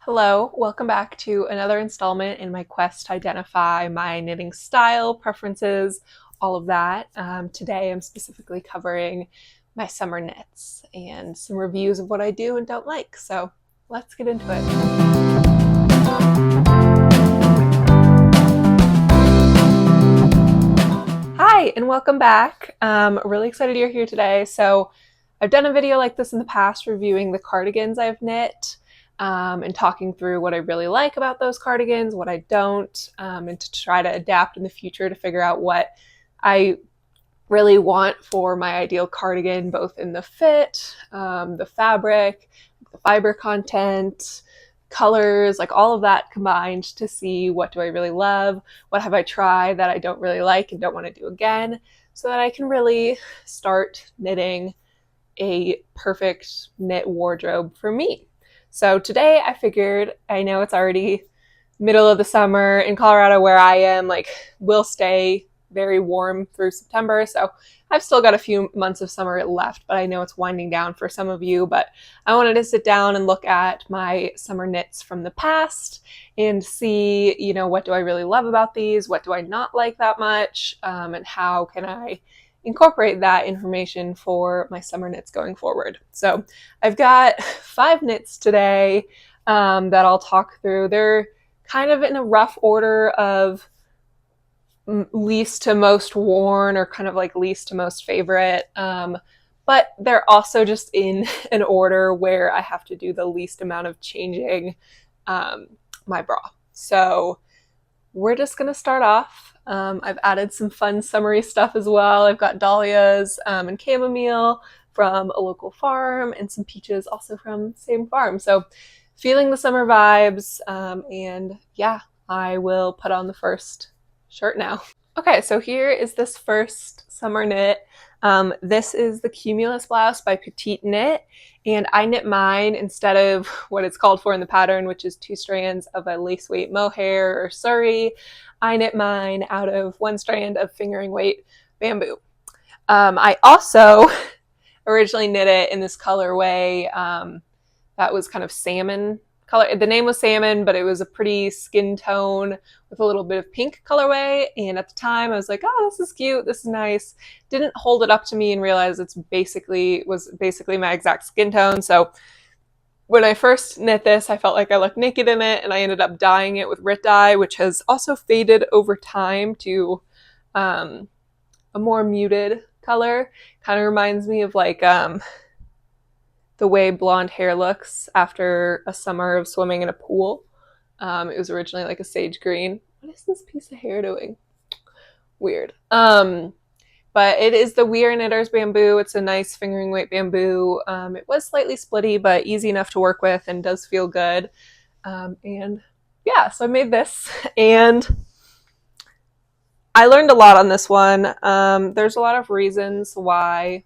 Hello, welcome back to another installment in my quest to identify my knitting style, preferences, all of that. Today I'm specifically covering my summer knits and some reviews of what I do and don't like. So let's get into it. Hi, and welcome back. Really excited you're here today. So I've done a video like this in the past reviewing the cardigans I've knit. And talking through what I really like about those cardigans, what I don't, and to try to adapt in the future to figure out what I really want for my ideal cardigan, both in the fit, the fabric, the fiber content, colors, like all of that combined to see what do I really love, what have I tried that I don't really like and don't want to do again, so that I can really start knitting a perfect knit wardrobe for me. So today I figured, I know it's already middle of the summer in Colorado where I am, like will stay very warm through September. So I've still got a few months of summer left, but I know it's winding down for some of you. But I wanted to sit down and look at my summer knits from the past and see, what do I really love about these? What do I not like that much? And how can I incorporate that information for my summer knits going forward. So I've got 5 knits today that I'll talk through. They're kind of in a rough order of least to most worn, or kind of like least to most favorite. But they're also just in an order where I have to do the least amount of changing my bra. So we're just going to start off. I've added some fun summery stuff as well. I've got dahlias and chamomile from a local farm, and some peaches also from the same farm. So feeling the summer vibes, and yeah, I will put on the first shirt now. Okay, so here is this first summer knit. This is the Cumulus blouse by Petite Knit, and I knit mine instead of what it's called for in the pattern, which is 2 strands of a lace weight mohair or suri. I knit mine out of 1 strand of fingering weight bamboo. I also originally knit it in this colorway that was kind of salmon color. The name was Salmon, but it was a pretty skin tone with a little bit of pink colorway. And at the time I was like, oh, this is cute, this is nice. Didn't hold it up to me and realize was basically my exact skin tone. So when I first knit this, I felt like I looked naked in it, and I ended up dyeing it with Rit dye, which has also faded over time to a more muted color. Kind of reminds me of like the way blonde hair looks after a summer of swimming in a pool. It was originally like a sage green. What is this piece of hair doing? Weird. But it is the We Are Knitters bamboo. It's a nice fingering weight bamboo. It was slightly splitty, but easy enough to work with and does feel good. And yeah, so I made this, and I learned a lot on this one. There's a lot of reasons why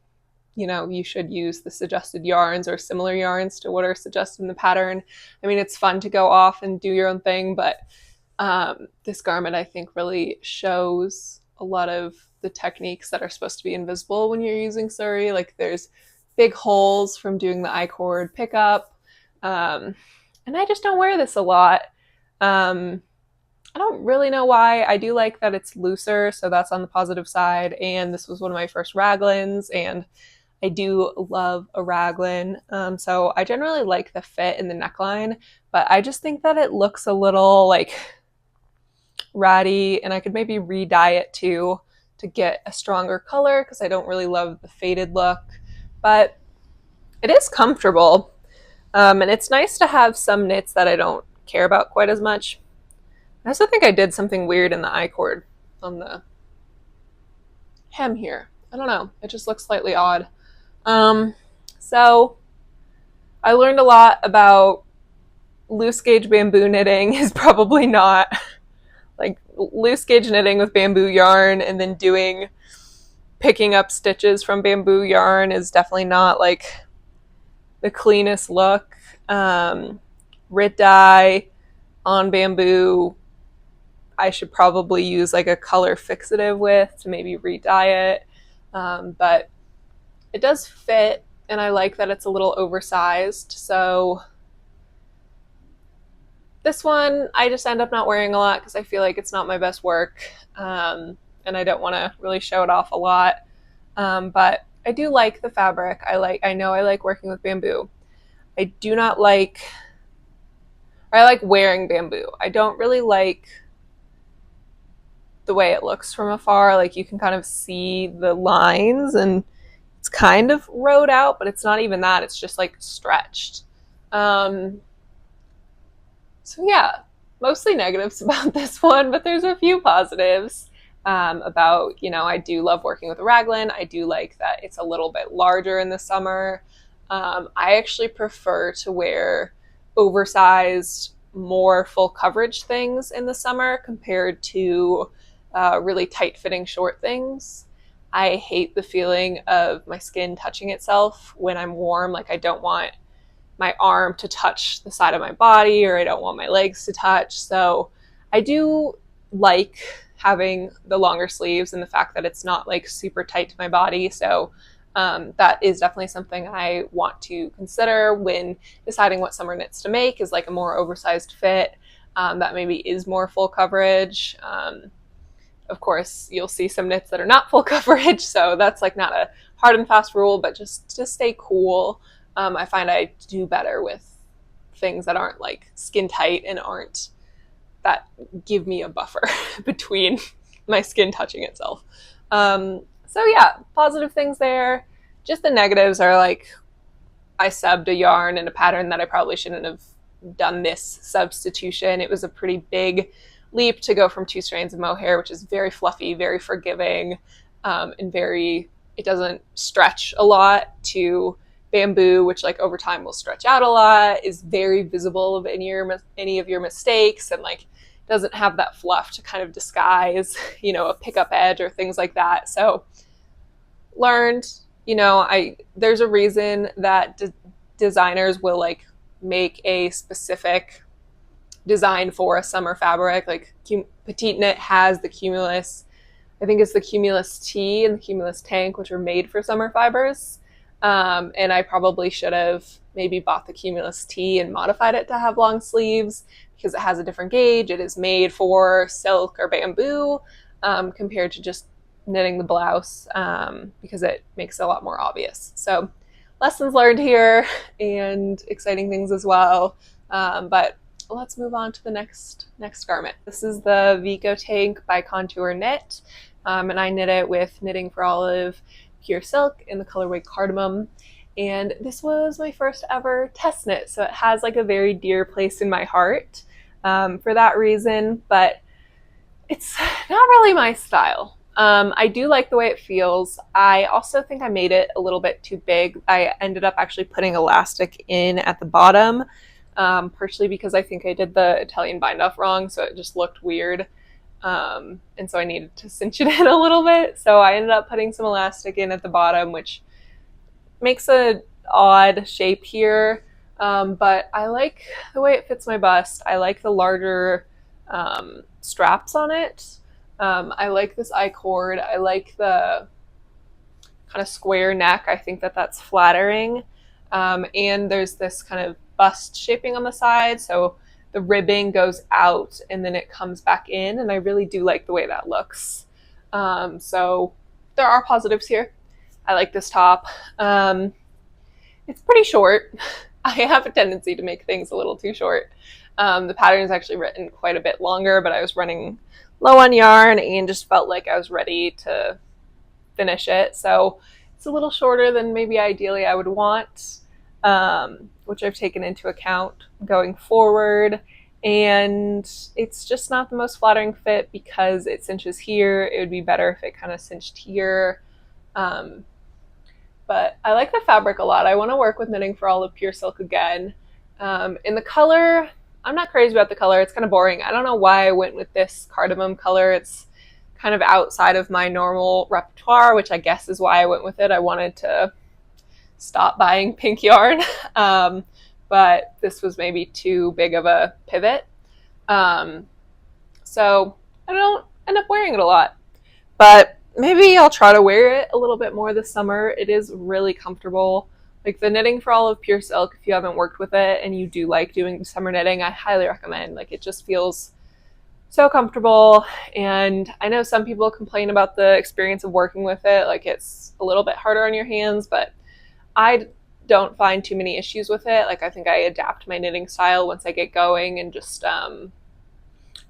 you should use the suggested yarns or similar yarns to what are suggested in the pattern. I mean, it's fun to go off and do your own thing, but this garment, I think, really shows a lot of the techniques that are supposed to be invisible when you're using suri. Like there's big holes from doing the I-cord pickup. And I just don't wear this a lot. I don't really know why. I do like that it's looser, so that's on the positive side. And this was one of my first raglans, and I do love a raglan. So I generally like the fit and the neckline, but I just think that it looks a little like ratty, and I could maybe re-dye it too to get a stronger color, because I don't really love the faded look. But it is comfortable, and it's nice to have some knits that I don't care about quite as much. I also think I did something weird in the I-cord on the hem here. I don't know, it just looks slightly odd. So I learned a lot about loose gauge bamboo knitting is probably not like loose gauge knitting with bamboo yarn and then picking up stitches from bamboo yarn is definitely not like the cleanest look. Rit dye on bamboo, I should probably use like a color fixative with to maybe re-dye it. But it does fit, and I like that it's a little oversized. So This one I just end up not wearing a lot because I feel like it's not my best work, and I don't want to really show it off a lot. But I do like the fabric. I know I like working with bamboo. I do not like, or I like wearing bamboo. I don't really like the way it looks from afar. Like you can kind of see the lines and it's kind of rode out, but it's not even that. It's just like stretched. Um, so yeah, mostly negatives about this one, but there's a few positives. About, I do love working with a raglan. I do like that it's a little bit larger in the summer. I actually prefer to wear oversized, more full coverage things in the summer compared to really tight fitting short things. I hate the feeling of my skin touching itself when I'm warm. Like I don't want my arm to touch the side of my body, or I don't want my legs to touch. So I do like having the longer sleeves and the fact that it's not like super tight to my body. So that is definitely something I want to consider when deciding what summer knits to make, is like a more oversized fit that maybe is more full coverage. Of course, you'll see some knits that are not full coverage, so that's like not a hard and fast rule, but just to stay cool. I find I do better with things that aren't like skin tight and aren't, that give me a buffer between my skin touching itself. So yeah, positive things there. Just the negatives are like, I subbed a yarn and a pattern that I probably shouldn't have done this substitution. It was a pretty big leap to go from 2 strands of mohair, which is very fluffy, very forgiving, and it doesn't stretch a lot, to bamboo, which like over time will stretch out a lot, is very visible of any of your mistakes, and like doesn't have that fluff to kind of disguise, a pickup edge or things like that. So learned, there's a reason that designers will like make a specific design for a summer fabric. Like Petite Knit has the cumulus, I think it's the cumulus tee and the cumulus tank, which are made for summer fibers. And I probably should have maybe bought the cumulus tee and modified it to have long sleeves, because it has a different gauge. It is made for silk or bamboo, compared to just knitting the blouse, because it makes it a lot more obvious. So lessons learned here, and exciting things as well. But let's move on to the next garment. This is the Vico Tank by Contour Knit, and I knit it with Knitting for Olive pure silk in the colorway Cardamom. And this was my first ever test knit, so it has like a very dear place in my heart for that reason, but it's not really my style. I do like the way it feels. I also think I made it a little bit too big. I ended up actually putting elastic in at the bottom, partially because I think I did the Italian bind off wrong, so it just looked weird. And so I needed to cinch it in a little bit. So I ended up putting some elastic in at the bottom, which makes an odd shape here. But I like the way it fits my bust. I like the larger straps on it. I like this I-cord. I like the kind of square neck. I think that that's flattering. And there's this kind of bust shaping on the side. So the ribbing goes out and then it comes back in, and I really do like the way that looks. So there are positives here. I like this top. It's pretty short. I have a tendency to make things a little too short. The pattern is actually written quite a bit longer, but I was running low on yarn and just felt like I was ready to finish it. So it's a little shorter than maybe ideally I would want, which I've taken into account going forward. And it's just not the most flattering fit because it cinches here. It would be better if it kind of cinched here. But I like the fabric a lot. I want to work with Knitting for Olive pure silk again. In the color, I'm not crazy about the color. It's kind of boring. I don't know why I went with this cardamom color. It's kind of outside of my normal repertoire, which I guess is why I went with it. I wanted to stop buying pink yarn, but this was maybe too big of a pivot. So I don't end up wearing it a lot, but maybe I'll try to wear it a little bit more this summer. It is really comfortable. Like the Knitting for All of Pure Silk, if you haven't worked with it and you do like doing summer knitting, I highly recommend. Like it just feels so comfortable. And I know some people complain about the experience of working with it, like it's a little bit harder on your hands, but I don't find too many issues with it. Like I think I adapt my knitting style once I get going and just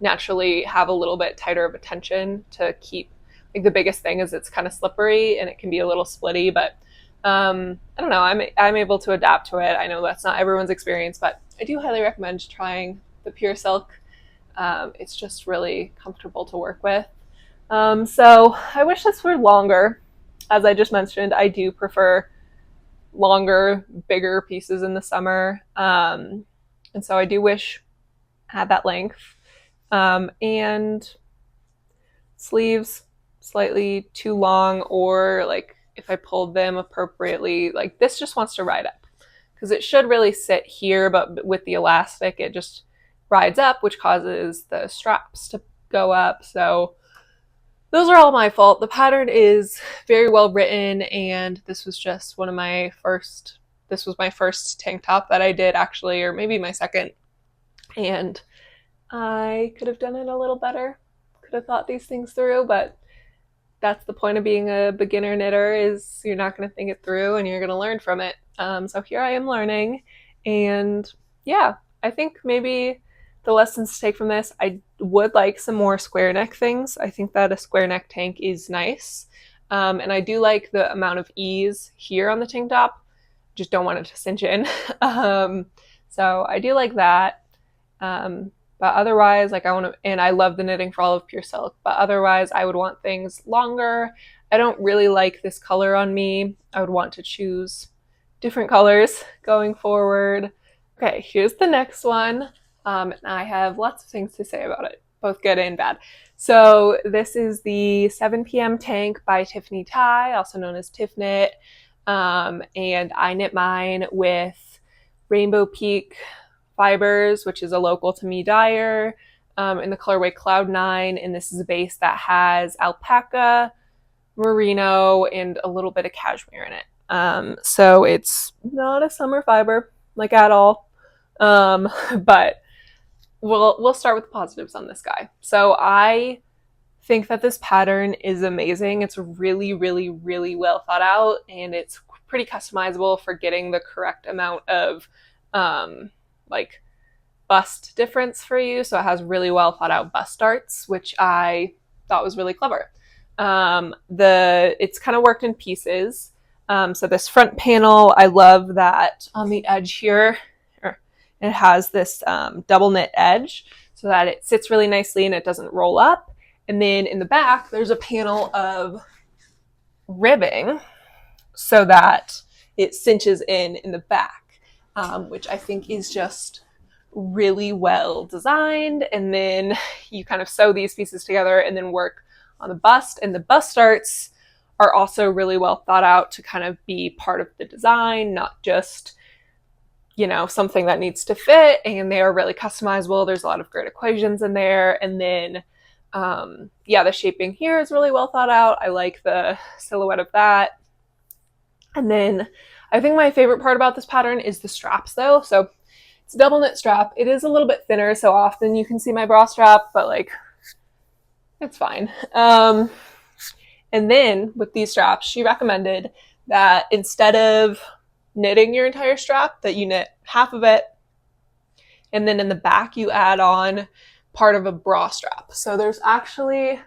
naturally have a little bit tighter of a tension to keep, like the biggest thing is it's kind of slippery and it can be a little splitty, but I don't know, I'm able to adapt to it. I know that's not everyone's experience, but I do highly recommend trying the Pure Silk. It's just really comfortable to work with. So I wish this were longer. As I just mentioned, I do prefer longer, bigger pieces in the summer. And so I do wish I had that length. And sleeves slightly too long, or like if I pulled them appropriately, like this just wants to ride up because it should really sit here, but with the elastic, it just rides up, which causes the straps to go up. So those are all my fault. The pattern is very well written, and this was just one of my first, this was my first tank top that I did actually, or maybe my second. And I could have done it a little better, could have thought these things through, but that's the point of being a beginner knitter, is you're not going to think it through and you're going to learn from it. So here I am learning, and yeah, I think maybe the lessons to take from this, I would like some more square neck things. I think that a square neck tank is nice. And I do like the amount of ease here on the tank top. Just don't want it to cinch in. So I do like that. But otherwise, like I want to, and I love the Knitting for All of Pure Silk, but otherwise I would want things longer. I don't really like this color on me. I would want to choose different colors going forward. Okay, here's the next one. And I have lots of things to say about it, both good and bad. So this is the 7 p.m. tank by Tiffany Ty, also known as Tiff Knit. And I knit mine with Rainbowpeak fibers, which is a local to me dyer, in the colorway Cloud 9. And this is a base that has alpaca, merino, and a little bit of cashmere in it. So it's not a summer fiber, like at all. But we'll start with the positives on this guy. So I think that this pattern is amazing. It's really, really, really well thought out, and it's pretty customizable for getting the correct amount of like bust difference for you. So it has really well thought out bust darts, which I thought was really clever. It's kind of worked in pieces. So this front panel, I love that on the edge here, it has this double knit edge so that it sits really nicely and it doesn't roll up. And then in the back, there's a panel of ribbing so that it cinches in the back, which I think is just really well designed. And then you kind of sew these pieces together and then work on the bust. And the bust darts are also really well thought out to kind of be part of the design, not just, you know, something that needs to fit. And they are really customizable. There's a lot of great equations in there. And then yeah, the shaping here is really well thought out. I like the silhouette of that. And then I think my favorite part about this pattern is the straps though. So it's a double knit strap. It is a little bit thinner, so often you can see my bra strap, but like, it's fine. And then with these straps, she recommended that instead of knitting your entire strap, that you knit half of it, and then in the back you add on part of a bra strap. So there's actually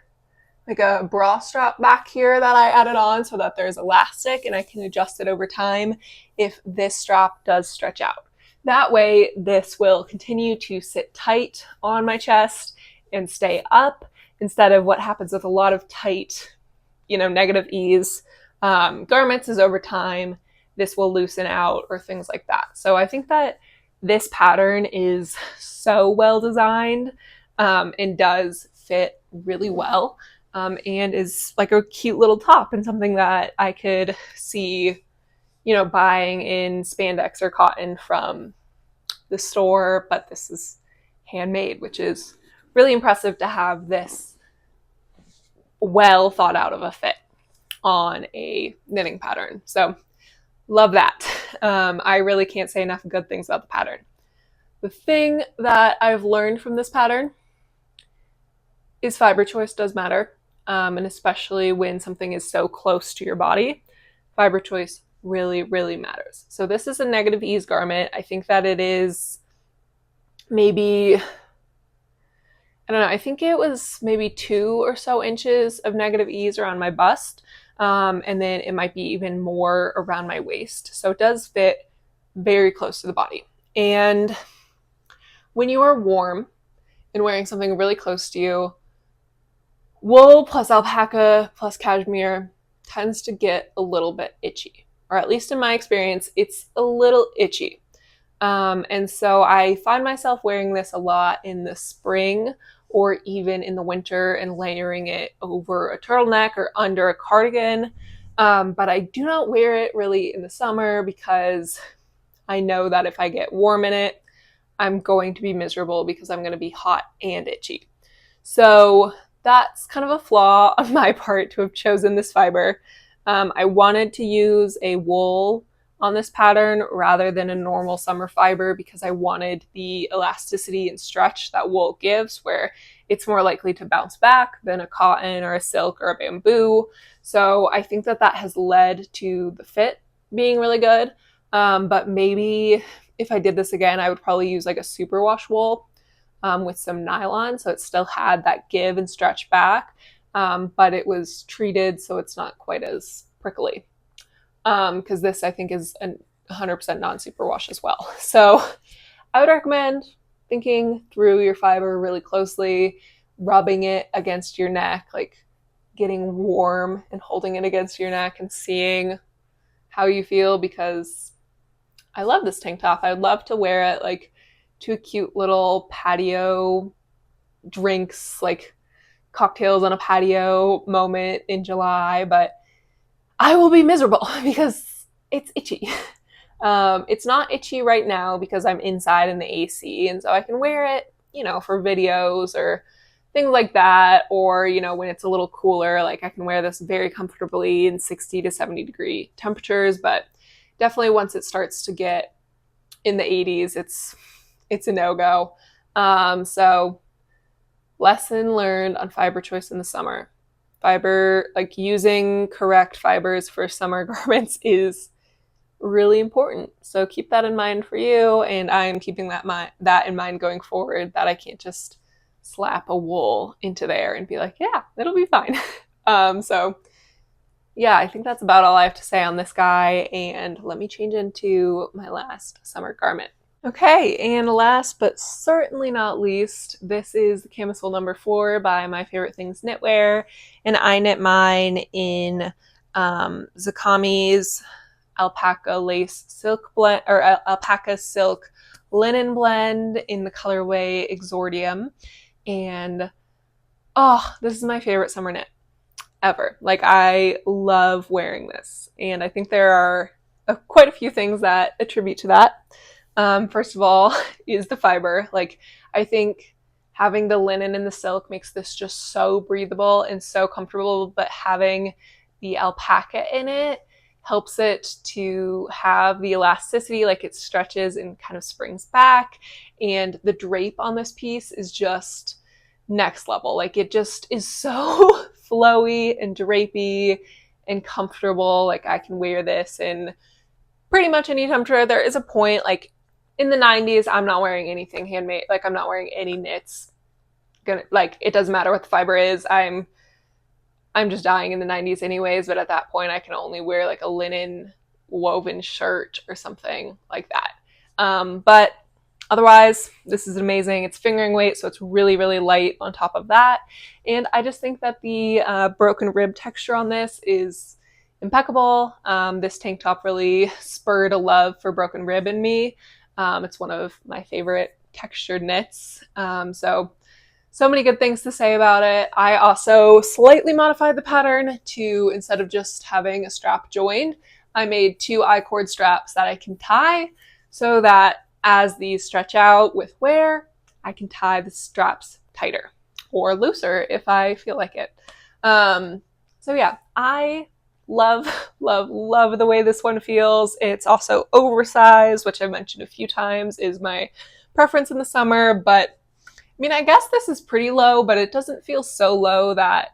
like a bra strap back here that I added on so that there's elastic and I can adjust it over time if this strap does stretch out. That way this will continue to sit tight on my chest and stay up, instead of what happens with a lot of tight, you know, negative ease garments is over time this will loosen out or things like that. So I think that this pattern is so well designed and does fit really well, and is like a cute little top and something that I could see, you know, buying in spandex or cotton from the store, but this is handmade, which is really impressive to have this well thought out of a fit on a knitting pattern. So love that. I really can't say enough good things about the pattern. The thing that I've learned from this pattern is fiber choice does matter, and especially when something is so close to your body, fiber choice really, really matters. So this is a negative ease garment. I think that it is maybe, I don't know, I think it was maybe 2 or so inches of negative ease around my bust, and then it might be even more around my waist. So it does fit very close to the body. And when you are warm and wearing something really close to you, wool plus alpaca plus cashmere tends to get a little bit itchy, or at least in my experience, it's a little itchy. And so I find myself wearing this a lot in the spring or even in the winter and layering it over a turtleneck or under a cardigan. But I do not wear it really in the summer because I know that if I get warm in it, I'm going to be miserable because I'm going to be hot and itchy. So that's kind of a flaw on my part to have chosen this fiber. I wanted to use a wool on this pattern rather than a normal summer fiber because I wanted the elasticity and stretch that wool gives, where it's more likely to bounce back than a cotton or a silk or a bamboo. So I think that that has led to the fit being really good. But maybe if I did this again, I would probably use like a superwash wool with some nylon, so it still had that give and stretch back, but it was treated so it's not quite as prickly. Because this I think is a 100% non-superwash as well. So I would recommend thinking through your fiber really closely, rubbing it against your neck, like getting warm and holding it against your neck and seeing how you feel, because I love this tank top. I would love to wear it like to a cute little patio drinks, like cocktails on a patio moment in July, but I will be miserable because it's itchy. It's not itchy right now because I'm inside in the AC, and so I can wear it, for videos or things like that, or, when it's a little cooler, like I can wear this very comfortably in 60 to 70 degree temperatures, but definitely once it starts to get in the 80s, it's a no-go. So lesson learned on fiber choice in the summer. Fiber, like using correct fibers for summer garments is really important. So keep that in mind for you, and I'm keeping that in mind going forward, that I can't just slap a wool into there and be like, yeah, it'll be fine. So yeah, I think that's about all I have to say on this guy, and let me change into my last summer garment. Okay, and last but certainly not least, this is the camisole number 4 by My Favorite Things Knitwear, and I knit mine in Zakami's alpaca lace silk blend, or alpaca silk linen blend in the colorway Exordium, and this is my favorite summer knit ever. Like, I love wearing this, and I think there are quite a few things that attribute to that. First of all is the fiber. Like, I think having the linen and the silk makes this just so breathable and so comfortable, but having the alpaca in it helps it to have the elasticity, like it stretches and kind of springs back, and the drape on this piece is just next level. Like, it just is so flowy and drapey and comfortable. Like, I can wear this in pretty much any temperature. There is a point, like in the 90s, I'm not wearing anything handmade. Like, I'm not wearing any knits. It doesn't matter what the fiber is. I'm just dying in the 90s anyways, but at that point I can only wear like a linen woven shirt or something like that. But otherwise, this is amazing. It's fingering weight, so it's really, really light on top of that. And I just think that the broken rib texture on this is impeccable. This tank top really spurred a love for broken rib in me. It's one of my favorite textured knits. So many good things to say about it. I also slightly modified the pattern to, instead of just having a strap joined, I made 2 I-cord straps that I can tie, so that as these stretch out with wear, I can tie the straps tighter or looser if I feel like it. So yeah, I love, love, love the way this one feels. It's also oversized, which I mentioned a few times is my preference in the summer, but I mean, I guess this is pretty low, but it doesn't feel so low that,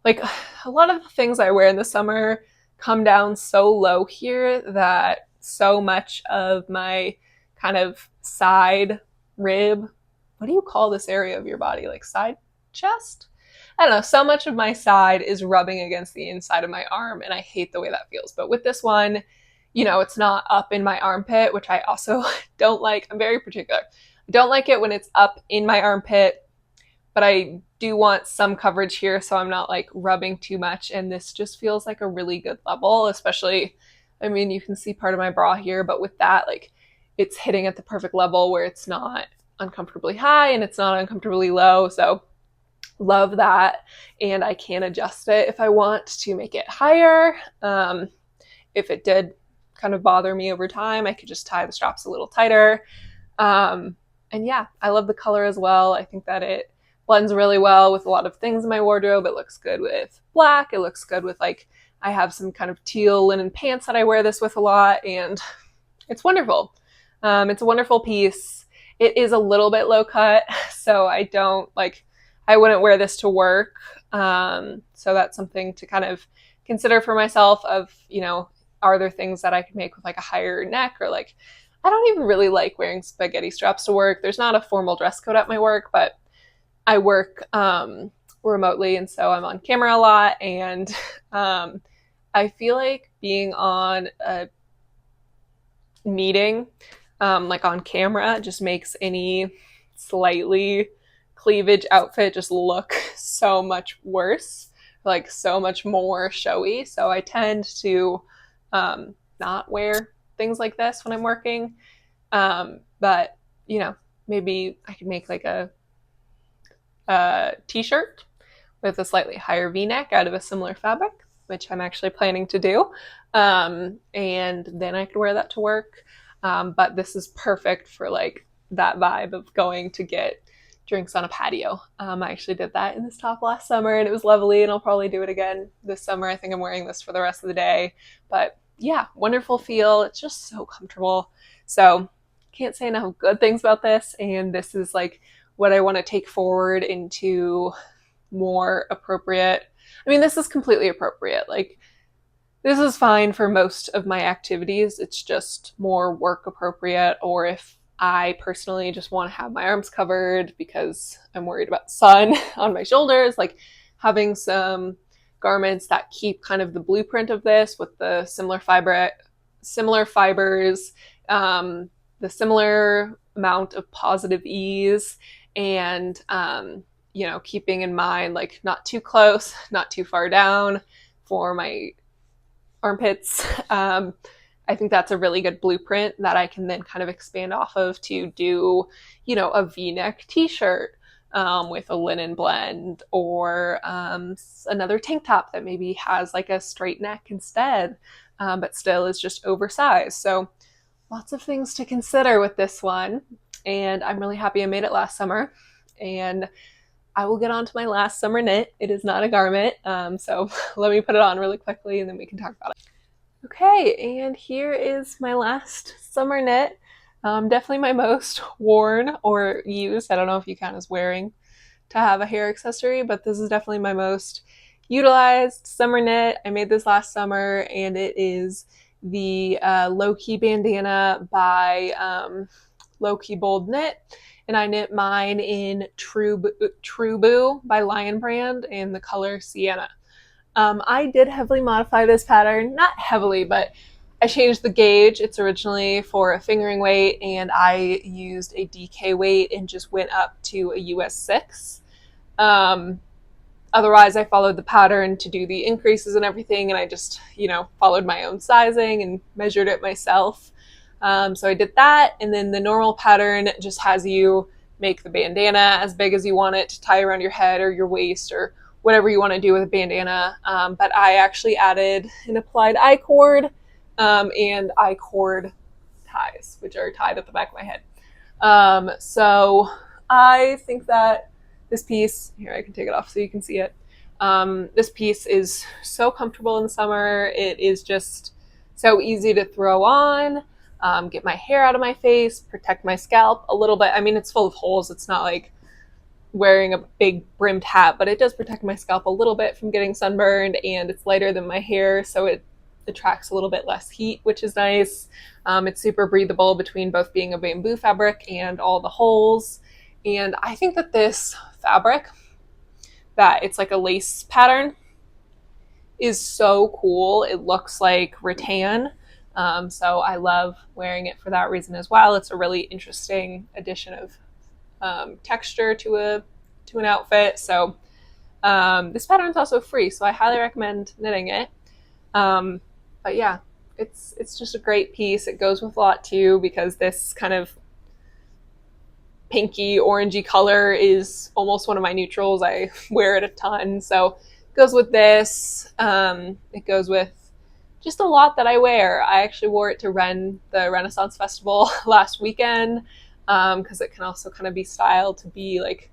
like, a lot of the things I wear in the summer come down so low here that so much of my kind of side rib, what do you call this area of your body? Like side chest? I don't know. So much of my side is rubbing against the inside of my arm, and I hate the way that feels. But with this one, you know, it's not up in my armpit, which I also don't like. I'm very particular. I don't like it when it's up in my armpit, but I do want some coverage here so I'm not like rubbing too much. And this just feels like a really good level, especially, I mean, you can see part of my bra here, but with that, like, it's hitting at the perfect level where it's not uncomfortably high and it's not uncomfortably low. So love that. And I can adjust it if I want to make it higher. If it did kind of bother me over time, I could just tie the straps a little tighter. And yeah, I love the color as well. I think that it blends really well with a lot of things in my wardrobe. It looks good with black. It looks good with, like, I have some kind of teal linen pants that I wear this with a lot, and it's wonderful. It's a wonderful piece. It is a little bit low cut, so I wouldn't wear this to work. So that's something to kind of consider for myself of, you know, are there things that I could make with like a higher neck, or like, I don't even really like wearing spaghetti straps to work. There's not a formal dress code at my work, but I work remotely, and so I'm on camera a lot, and I feel like being on a meeting, like on camera, just makes any slightly cleavage outfit just look so much worse, like so much more showy. So I tend to not wear things like this when I'm working. But, you know, maybe I could make like a t-shirt with a slightly higher v-neck out of a similar fabric, which I'm actually planning to do. And then I could wear that to work. But this is perfect for like that vibe of going to get drinks on a patio. I actually did that in this top last summer, and it was lovely, and I'll probably do it again this summer. I think I'm wearing this for the rest of the day. But yeah, wonderful feel. It's just so comfortable. So can't say enough good things about this, and this is like what I want to take forward into more appropriate. I mean, this is completely appropriate. Like, this is fine for most of my activities. It's just more work appropriate, or if I personally just want to have my arms covered because I'm worried about the sun on my shoulders, like having some garments that keep kind of the blueprint of this with the similar fibers, the similar amount of positive ease, and you know, keeping in mind like not too close, not too far down for my armpits. I think that's a really good blueprint that I can then kind of expand off of to do, you know, a v-neck t-shirt with a linen blend, or another tank top that maybe has like a straight neck instead, but still is just oversized. So lots of things to consider with this one, and I'm really happy I made it last summer. And I will get on to my last summer knit. It is not a garment, so let me put it on really quickly and then we can talk about it. Okay, and here is my last summer knit. Definitely my most worn or used. I don't know if you count as wearing to have a hair accessory, but this is definitely my most utilized summer knit. I made this last summer, and it is the Low Key bandana by Low Key Bold Knit. And I knit mine in TruBoo by LionBrand in the color Sienna. I did heavily modify this pattern, not heavily, but I changed the gauge. It's originally for a fingering weight, and I used a DK weight and just went up to a US 6. Otherwise, I followed the pattern to do the increases and everything, and I just, you know, followed my own sizing and measured it myself. So I did that, and then the normal pattern just has you make the bandana as big as you want it to tie around your head or your waist or whatever you want to do with a bandana. But I actually added an applied I-cord and I-cord ties, which are tied at the back of my head. So I think that this piece, here I can take it off so you can see it. This piece is so comfortable in the summer. It is just so easy to throw on, get my hair out of my face, protect my scalp a little bit. I mean, it's full of holes. It's not like wearing a big brimmed hat, but it does protect my scalp a little bit from getting sunburned, and it's lighter than my hair, so it attracts a little bit less heat, which is nice. It's super breathable between both being a bamboo fabric and all the holes. And I think that this fabric, that it's like a lace pattern, is so cool. It looks like rattan. So I love wearing it for that reason as well. It's a really interesting addition of texture to an outfit. So this pattern is also free, so I highly recommend knitting it. But yeah, it's just a great piece. It goes with a lot too, because this kind of pinky orangey color is almost one of my neutrals. I wear it a ton, so it goes with this. It goes with just a lot that I wear. I actually wore it to the Renaissance Festival last weekend, because it can also kind of be styled to be like,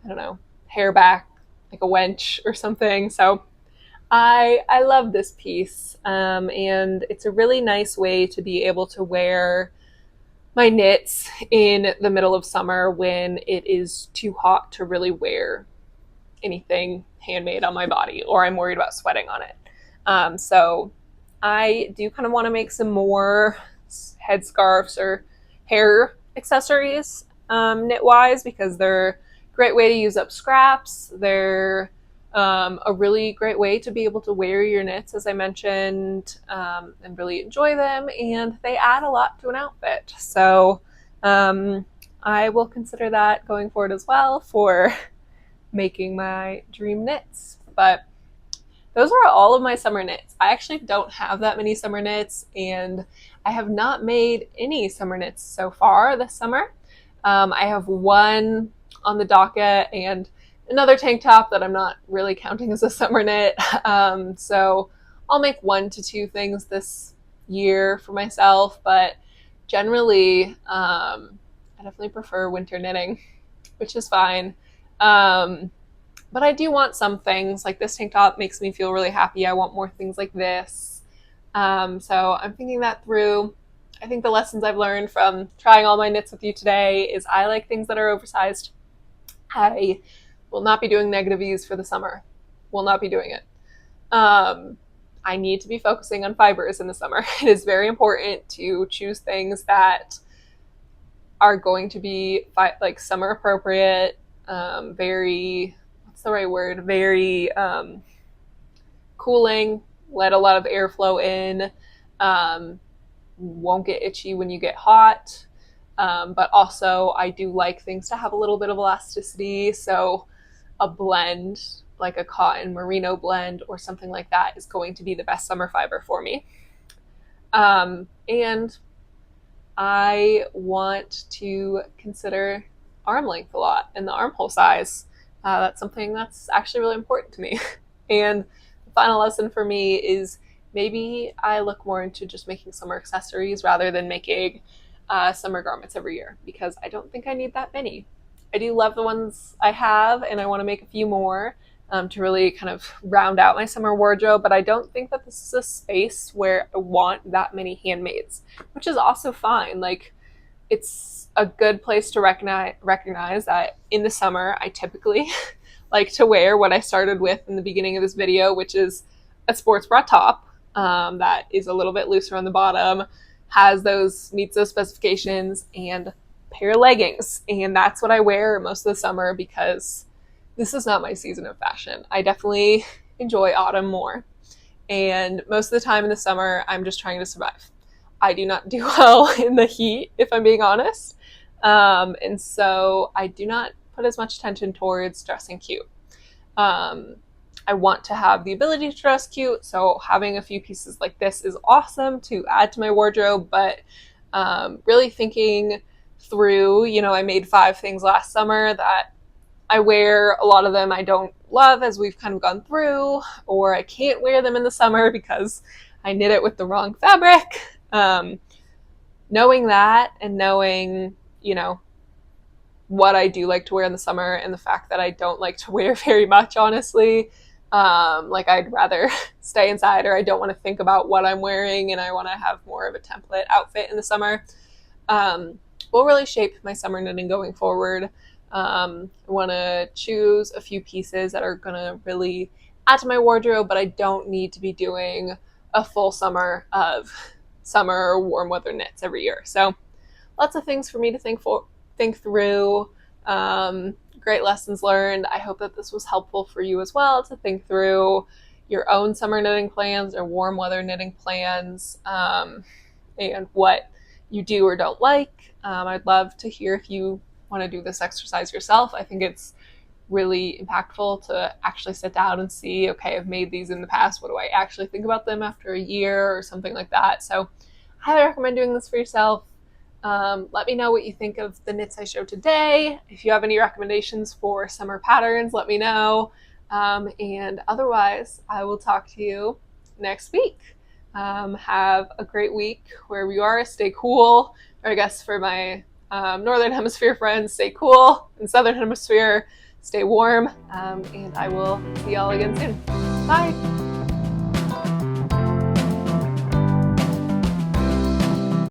I don't know, hair back, like a wench or something. So I love this piece, and it's a really nice way to be able to wear my knits in the middle of summer when it is too hot to really wear anything handmade on my body, or I'm worried about sweating on it. So I do kind of want to make some more headscarves or hair accessories knit-wise, because they're a great way to use up scraps. They're a really great way to be able to wear your knits, as I mentioned, and really enjoy them, and they add a lot to an outfit. So I will consider that going forward as well for making my dream knits. But those are all of my summer knits. I actually don't have that many summer knits, and I have not made any summer knits so far this summer. I have one on the docket and another tank top that I'm not really counting as a summer knit. So I'll make 1 to 2 things this year for myself, but generally I definitely prefer winter knitting, which is fine. But I do want some things, like this tank top makes me feel really happy. I want more things like this. So I'm thinking that through. I think the lessons I've learned from trying all my knits with you today is I like things that are oversized. I will not be doing negative E's for the summer. Will not be doing it. I need to be focusing on fibers in the summer. It is very important to choose things that are going to be like summer appropriate, very, what's the right word? Very cooling, let a lot of airflow in, won't get itchy when you get hot. But also I do like things to have a little bit of elasticity. So a blend, like a cotton merino blend or something like that, is going to be the best summer fiber for me. And I want to consider arm length a lot and the armhole size. That's something that's actually really important to me. And the final lesson for me is maybe I look more into just making summer accessories rather than making summer garments every year, because I don't think I need that many. I do love the ones I have, and I want to make a few more to really kind of round out my summer wardrobe, but I don't think that this is a space where I want that many handmaids, which is also fine. Like, it's a good place to recognize that in the summer I typically like to wear what I started with in the beginning of this video, which is a sports bra top that is a little bit looser on the bottom, meets those specifications, and pair of leggings. And that's what I wear most of the summer, because this is not my season of fashion. I definitely enjoy autumn more, and most of the time in the summer I'm just trying to survive. I do not do well in the heat, if I'm being honest, and so I do not put as much attention towards dressing cute. I want to have the ability to dress cute, so having a few pieces like this is awesome to add to my wardrobe, but really thinking through, I made 5 things last summer that I wear. A lot of them I don't love, as we've kind of gone through, or I can't wear them in the summer because I knit it with the wrong fabric. Knowing that, and knowing, what I do like to wear in the summer and the fact that I don't like to wear very much, honestly. Like I'd rather stay inside, or I don't want to think about what I'm wearing and I want to have more of a template outfit in the summer. Will really shape my summer knitting going forward. I want to choose a few pieces that are going to really add to my wardrobe, but I don't need to be doing a full summer of summer or warm weather knits every year. So lots of things for me to think through. Great lessons learned. I hope that this was helpful for you as well to think through your own summer knitting plans or warm weather knitting plans, and what you do or don't like. I'd love to hear if you want to do this exercise yourself. I think it's really impactful to actually sit down and see, okay, I've made these in the past. What do I actually think about them after a year or something like that? So I highly recommend doing this for yourself. Let me know what you think of the knits I showed today. If you have any recommendations for summer patterns, let me know. And otherwise, I will talk to you next week. Have a great week wherever you are. Stay cool. Or I guess for my Northern Hemisphere friends, stay cool. In Southern Hemisphere, stay warm. And I will see y'all again soon. Bye.